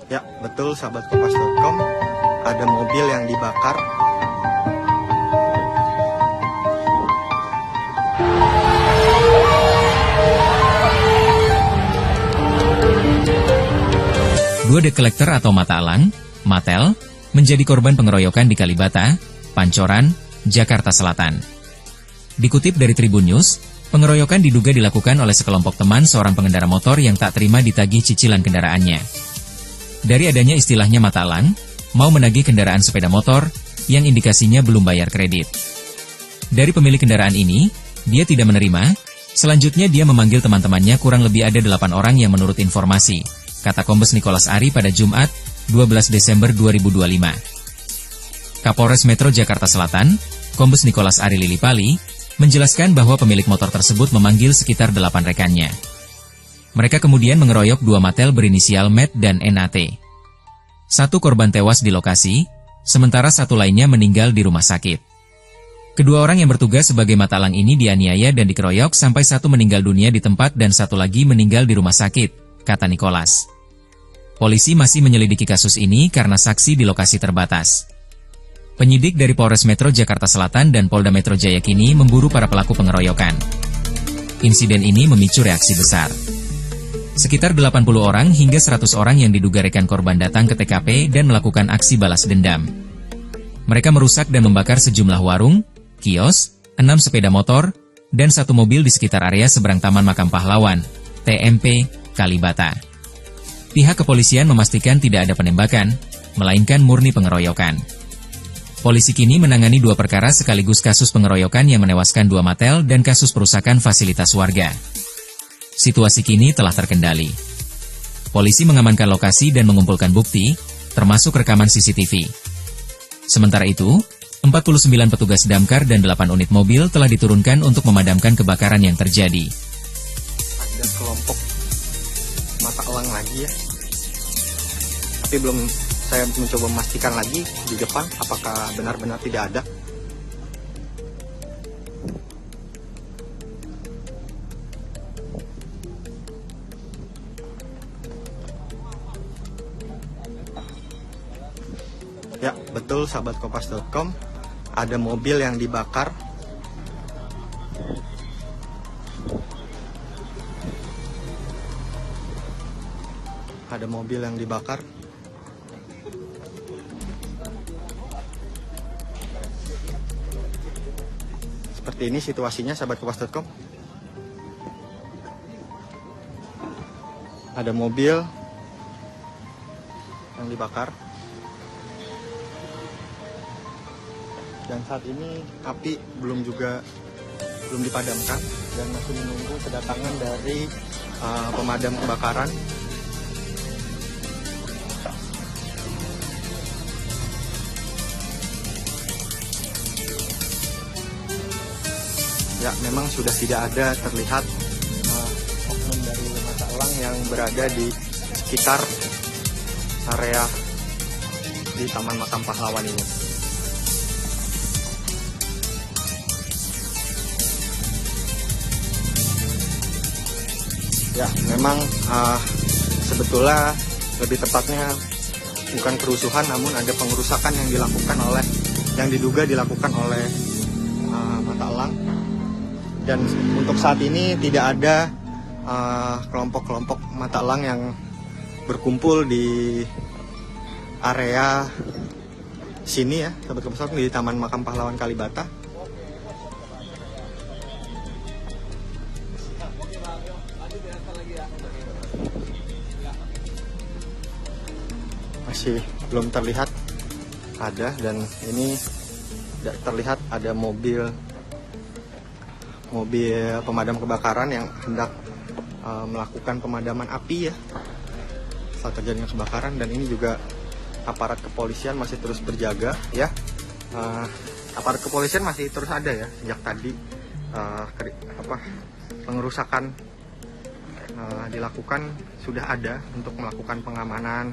Ya, betul sahabat Kompas.com, ada mobil yang dibakar. Dua debt collector atau mata elang, Matel, menjadi korban pengeroyokan di Kalibata, Pancoran, Jakarta Selatan. Dikutip dari Tribun News, pengeroyokan diduga dilakukan oleh sekelompok teman seorang pengendara motor yang tak terima ditagih cicilan kendaraannya. Dari adanya istilahnya mata elang, mau menagih kendaraan sepeda motor, yang indikasinya belum bayar kredit. Dari pemilik kendaraan ini, dia tidak menerima, selanjutnya dia memanggil teman-temannya kurang lebih ada 8 orang yang menurut informasi, kata Kombes Nicholas Ari pada Jumat, 12 Desember 2025. Kapolres Metro Jakarta Selatan, Kombes Nicholas Ari Lilipali, menjelaskan bahwa pemilik motor tersebut memanggil sekitar 8 rekannya. Mereka kemudian mengeroyok 2 Matel berinisial MET dan NAT. 1 korban tewas di lokasi, sementara 1 lainnya meninggal di rumah sakit. Kedua orang yang bertugas sebagai mata elang ini dianiaya dan dikeroyok sampai 1 meninggal dunia di tempat dan 1 lagi meninggal di rumah sakit, kata Nicholas. Polisi masih menyelidiki kasus ini karena saksi di lokasi terbatas. Penyidik dari Polres Metro Jakarta Selatan dan Polda Metro Jaya kini memburu para pelaku pengeroyokan. Insiden ini memicu reaksi besar. Sekitar 80 orang hingga 100 orang yang diduga rekan korban datang ke TKP dan melakukan aksi balas dendam. Mereka merusak dan membakar sejumlah warung, kios, 6 sepeda motor, dan 1 mobil di sekitar area seberang Taman Makam Pahlawan, TMP, Kalibata. Pihak kepolisian memastikan tidak ada penembakan, melainkan murni pengeroyokan. Polisi kini menangani 2 perkara sekaligus kasus pengeroyokan yang menewaskan 2 Matel dan kasus perusakan fasilitas warga. Situasi kini telah terkendali. Polisi mengamankan lokasi dan mengumpulkan bukti, termasuk rekaman CCTV. Sementara itu, 49 petugas damkar dan 8 unit mobil telah diturunkan untuk memadamkan kebakaran yang terjadi. Ada kelompok mata elang lagi ya. Tapi saya mencoba memastikan lagi di depan apakah benar-benar tidak ada. Ya, betul sahabat Kompas.com, ada mobil yang dibakar. Ada mobil yang dibakar. Seperti ini situasinya sahabat Kompas.com. Ada mobil yang dibakar. Dan saat ini api belum dipadamkan dan masih menunggu kedatangan dari pemadam kebakaran. Ya, memang sudah tidak ada terlihat oknum dari mata elang yang berada di sekitar area di Taman Makam Pahlawan ini. Ya, memang sebetulnya lebih tepatnya bukan kerusuhan, namun ada pengerusakan yang diduga dilakukan oleh mata elang. Dan untuk saat ini tidak ada kelompok-kelompok mata elang yang berkumpul di area sini ya, sahabat Kompas, di Taman Makam Pahlawan Kalibata. Masih belum terlihat ada, dan ini tidak terlihat ada mobil pemadam kebakaran yang hendak melakukan pemadaman api ya saat terjadinya kebakaran. Dan ini juga aparat kepolisian masih terus berjaga ya. Aparat kepolisian masih terus ada ya sejak tadi pengerusakan dilakukan, sudah ada untuk melakukan pengamanan,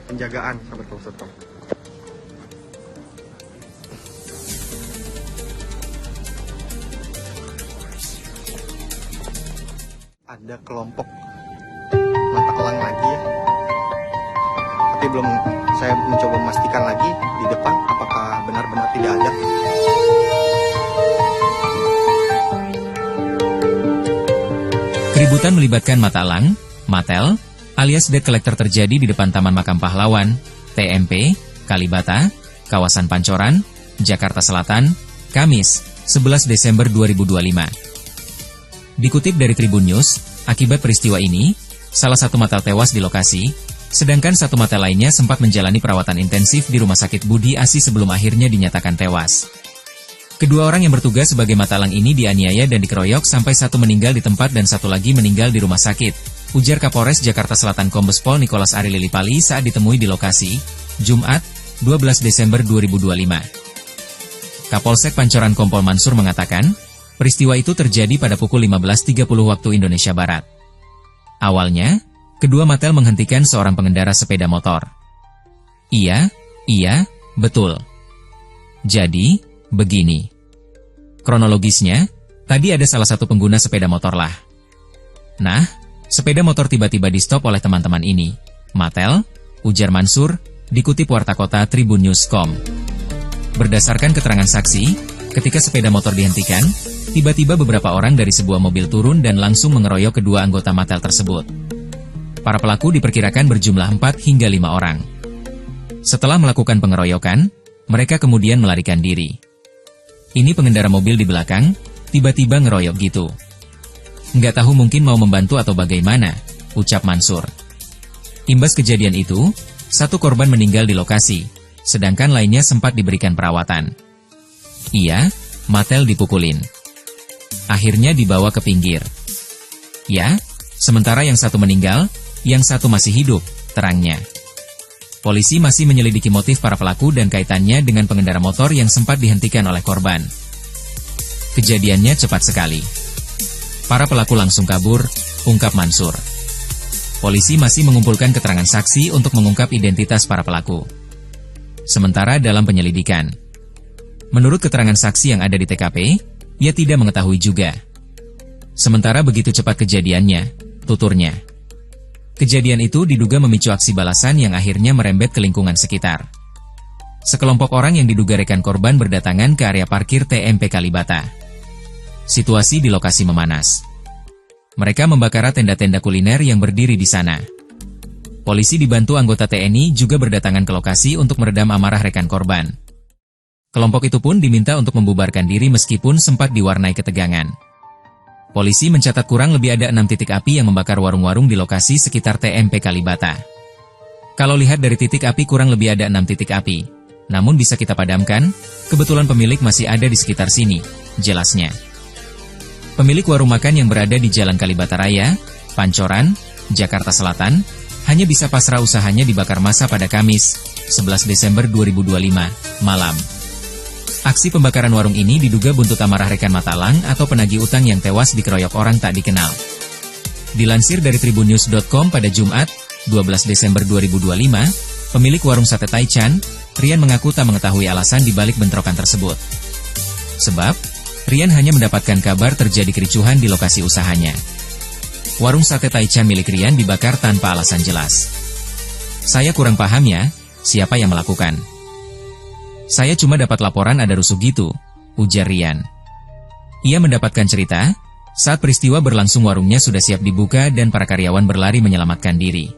penjagaan sahabat Kompas.com. Ada kelompok mata elang lagi ya. tapi saya mencoba memastikan lagi di depan apakah benar-benar tidak ada. Keributan melibatkan mata elang, matel, alias debt collector terjadi di depan Taman Makam Pahlawan, TMP, Kalibata, kawasan Pancoran, Jakarta Selatan, Kamis, 11 Desember 2025. Dikutip dari Tribun News, akibat peristiwa ini, salah satu matel tewas di lokasi, sedangkan satu matel lainnya sempat menjalani perawatan intensif di Rumah Sakit Budi Asi sebelum akhirnya dinyatakan tewas. Kedua orang yang bertugas sebagai mata elang ini dianiaya dan dikeroyok sampai satu meninggal di tempat dan satu lagi meninggal di rumah sakit, ujar Kapolres Jakarta Selatan Kombes Pol Nicholas Ari Lilipali saat ditemui di lokasi, Jumat, 12 Desember 2025. Kapolsek Pancoran Kompol Mansur mengatakan, peristiwa itu terjadi pada pukul 15.30 waktu Indonesia Barat. Awalnya, kedua matel menghentikan seorang pengendara sepeda motor. Iya, betul. Jadi, begini. Kronologisnya, tadi ada salah satu pengguna sepeda motor lah. Nah, sepeda motor tiba-tiba di-stop oleh teman-teman ini. Matel, ujar Mansur, dikutip Warta Kota Tribun News.com. Berdasarkan keterangan saksi, ketika sepeda motor dihentikan, tiba-tiba beberapa orang dari sebuah mobil turun dan langsung mengeroyok kedua anggota matel tersebut. Para pelaku diperkirakan berjumlah 4 hingga 5 orang. Setelah melakukan pengeroyokan, mereka kemudian melarikan diri. Ini pengendara mobil di belakang, tiba-tiba ngeroyok gitu. Nggak tahu mungkin mau membantu atau bagaimana, ucap Mansur. Imbas kejadian itu, satu korban meninggal di lokasi, sedangkan lainnya sempat diberikan perawatan. Iya, matel dipukulin. Akhirnya dibawa ke pinggir. Ya, sementara yang satu meninggal, yang satu masih hidup, terangnya. Polisi masih menyelidiki motif para pelaku dan kaitannya dengan pengendara motor yang sempat dihentikan oleh korban. Kejadiannya cepat sekali. Para pelaku langsung kabur, ungkap Mansur. Polisi masih mengumpulkan keterangan saksi untuk mengungkap identitas para pelaku. Sementara dalam penyelidikan, menurut keterangan saksi yang ada di TKP, ia tidak mengetahui juga. Sementara begitu cepat kejadiannya, tuturnya. Kejadian itu diduga memicu aksi balasan yang akhirnya merembet ke lingkungan sekitar. Sekelompok orang yang diduga rekan korban berdatangan ke area parkir TMP Kalibata. Situasi di lokasi memanas. Mereka membakar tenda-tenda kuliner yang berdiri di sana. Polisi dibantu anggota TNI juga berdatangan ke lokasi untuk meredam amarah rekan korban. Kelompok itu pun diminta untuk membubarkan diri meskipun sempat diwarnai ketegangan. Polisi mencatat kurang lebih ada 6 titik api yang membakar warung-warung di lokasi sekitar TMP Kalibata. Kalau lihat dari titik api kurang lebih ada 6 titik api. Namun bisa kita padamkan, kebetulan pemilik masih ada di sekitar sini, jelasnya. Pemilik warung makan yang berada di Jalan Kalibata Raya, Pancoran, Jakarta Selatan, hanya bisa pasrah usahanya dibakar massa pada Kamis, 11 Desember 2025, malam. Aksi pembakaran warung ini diduga buntut amarah rekan mata elang atau penagih utang yang tewas dikeroyok orang tak dikenal. Dilansir dari tribunnews.com pada Jumat, 12 Desember 2025, pemilik warung sate Taichan, Rian mengaku tak mengetahui alasan dibalik bentrokan tersebut. Sebab, Rian hanya mendapatkan kabar terjadi kericuhan di lokasi usahanya. Warung sate Taichan milik Rian dibakar tanpa alasan jelas. Saya kurang paham ya, siapa yang melakukan. Saya cuma dapat laporan ada rusuh gitu, ujar Rian. Ia mendapatkan cerita, saat peristiwa berlangsung warungnya sudah siap dibuka dan para karyawan berlari menyelamatkan diri.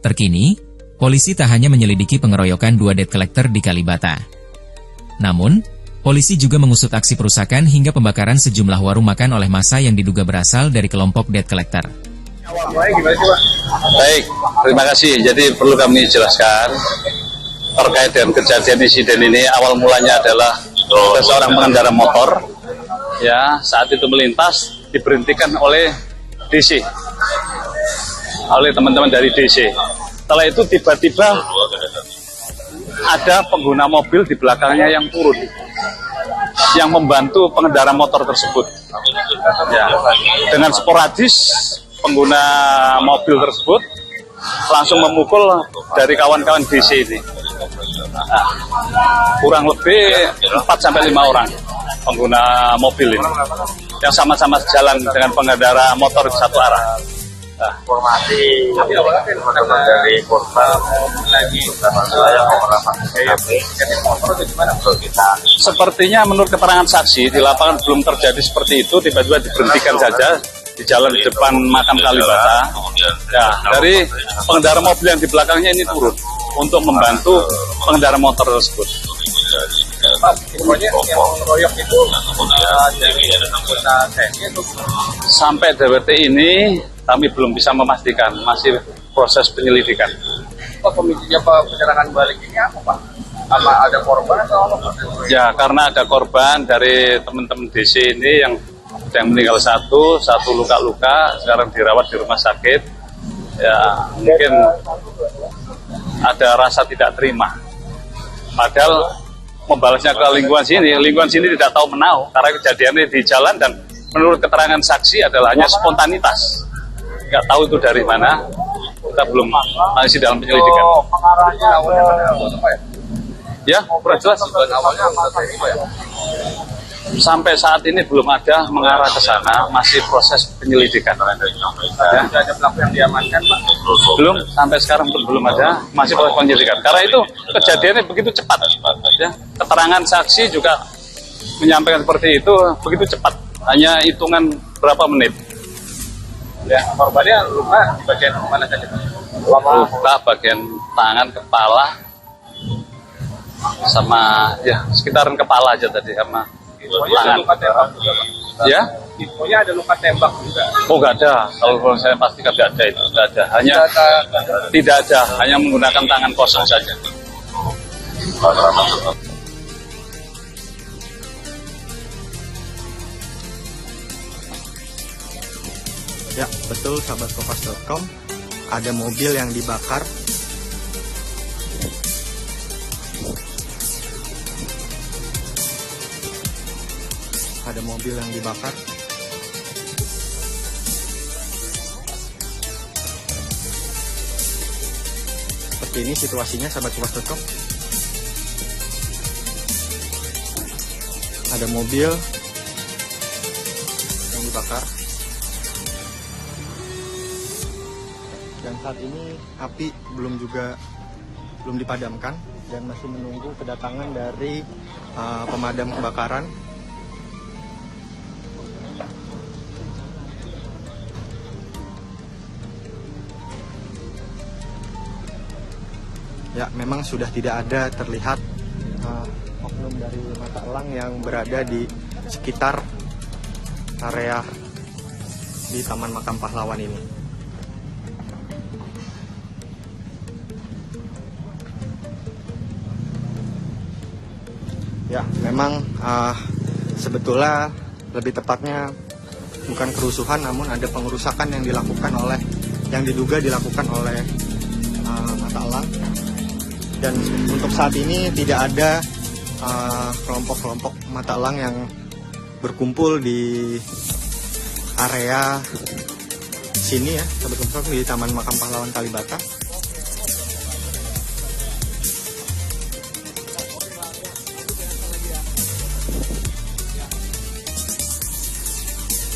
Terkini, polisi tak hanya menyelidiki pengeroyokan 2 debt collector di Kalibata. Namun, polisi juga mengusut aksi perusakan hingga pembakaran sejumlah warung makan oleh massa yang diduga berasal dari kelompok debt collector. Baik, terima kasih. Jadi perlu kami jelaskan terkait dengan kejadian insiden ini. Awal mulanya adalah ada seorang pengendara motor, ya, saat itu melintas diberhentikan oleh DC, oleh teman-teman dari DC. Setelah itu tiba-tiba ada pengguna mobil di belakangnya yang turun, yang membantu pengendara motor tersebut. Ya, dengan sporadis pengguna mobil tersebut langsung memukul dari kawan-kawan DC ini. Nah, kurang lebih 4-5 orang pengguna mobil ini yang sama-sama jalan dengan pengendara motor satu arah. informasi teman-teman dari korban lagi saya melakukan motor itu gimana menurut kita? Sepertinya menurut keterangan saksi di lapangan belum terjadi seperti itu, tiba-tiba diberhentikan saja di jalan di depan makam Kalibata. Ya, dari pengendara mobil yang di belakangnya ini turun untuk membantu pengendara motor tersebut. Pokoknya yang mengeroyok itu dari anggota TNI itu Sampai DWT ini kami belum bisa memastikan, masih proses penyelidikan. pemicunya penyerangan balik ini apa Pak? Sama ada korban atau apa? Ya, karena ada korban dari teman-teman DC ini yang meninggal satu luka-luka, sekarang dirawat di rumah sakit. Ya, mungkin ada rasa tidak terima. Padahal membalasnya ke lingkungan sini tidak tahu menau karena kejadiannya di jalan dan menurut keterangan saksi adalah hanya spontanitas. Nggak tahu itu dari mana, kita belum masih dalam penyelidikan. Pengarahnya awalnya apa ya? Ya, kurang jelas. Awalnya apa ya? Sampai saat ini belum ada mengarah ke sana, masih proses penyelidikan. Ya. Sudah ada pelaku yang diamankan Pak? Belum, sampai sekarang belum ada, masih proses penyelidikan. Karena itu kejadiannya begitu cepat. Ya. Keterangan saksi juga menyampaikan seperti itu begitu cepat, hanya hitungan berapa menit. Ya, korbannya luka di bagian mana saja? Luka bagian tangan, kepala, sama ya sekitaran kepala aja tadi sama Infonya ada tangan. luka tembak juga Pak? Ya, Infonya ada luka tembak juga. oh nggak ada. Kalau saya pastikan nggak ada itu, nggak ada. Hanya tidak ada, hanya menggunakan tangan kosong saja. Ya, betul sahabat kompas.com, ada mobil yang dibakar. Ada mobil yang dibakar. Seperti ini situasinya sahabat kompas.com. Ada mobil yang dibakar. Dan saat ini api belum dipadamkan dan masih menunggu kedatangan dari pemadam kebakaran. Ya, memang sudah tidak ada terlihat oknum dari mata elang yang berada di sekitar area di Taman Makam Pahlawan ini. Ya, memang sebetulnya lebih tepatnya bukan kerusuhan, namun ada pengerusakan yang diduga dilakukan oleh mata elang. Dan untuk saat ini tidak ada kelompok-kelompok mata elang yang berkumpul di area sini ya, sahabat di Taman Makam Pahlawan Kalibata.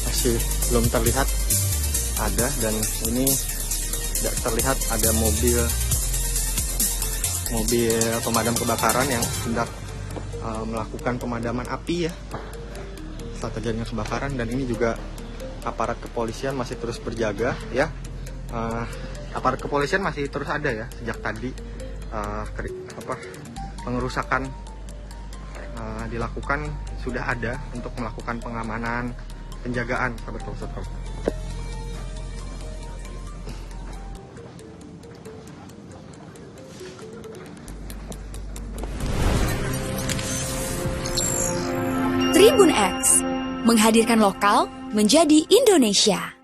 Masih belum terlihat ada, dan ini tidak terlihat ada mobil pemadam kebakaran yang hendak melakukan pemadaman api ya saat terjadinya kebakaran. Dan ini juga aparat kepolisian masih terus berjaga ya. Aparat kepolisian masih terus ada ya sejak tadi. Pengerusakan dilakukan, sudah ada untuk melakukan pengamanan, penjagaan sahabat kompas.com. Tribun X menghadirkan lokal menjadi Indonesia.